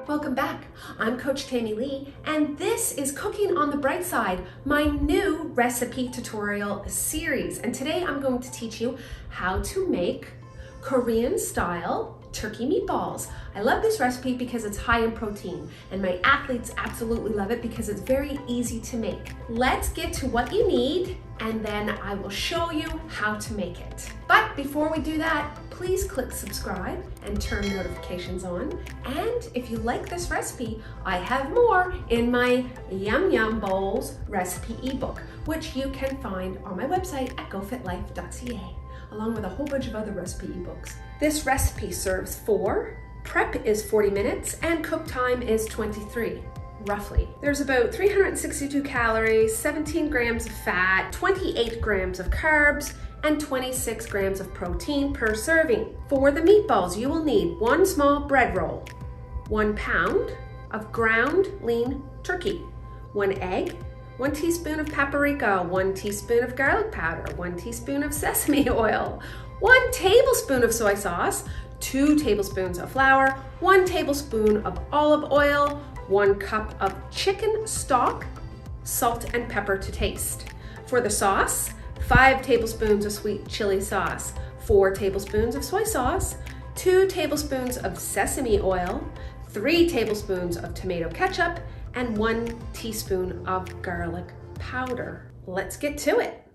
Welcome back. I'm Coach Tammy Lee, and this is Cooking on the Bright Side, my new recipe tutorial series. And today I'm going to teach you how to make Korean style turkey meatballs. I love this recipe because it's high in protein, and my athletes absolutely love it because it's very easy to make. Let's get to what you need, and then I will show you how to make it. But before we do that, please click subscribe and turn notifications on. And if you like this recipe, I have more in my Yum Yum Bowls recipe ebook, which you can find on my website at gofitlife.ca, along with a whole bunch of other recipe ebooks. This recipe serves 4, prep is 40 minutes, and cook time is 23, roughly. There's about 362 calories, 17 grams of fat, 28 grams of carbs, and 26 grams of protein per serving. For the meatballs, you will need 1 small bread roll, 1 pound of ground lean turkey, 1 egg, 1 teaspoon of paprika, 1 teaspoon of garlic powder, 1 teaspoon of sesame oil, 1 tablespoon of soy sauce, 2 tablespoons of flour, 1 tablespoon of olive oil, 1 cup of chicken stock, salt and pepper to taste. For the sauce, 5 tablespoons of sweet chili sauce, 4 tablespoons of soy sauce, 2 tablespoons of sesame oil, 3 tablespoons of tomato ketchup, and 1 teaspoon of garlic powder. Let's get to it.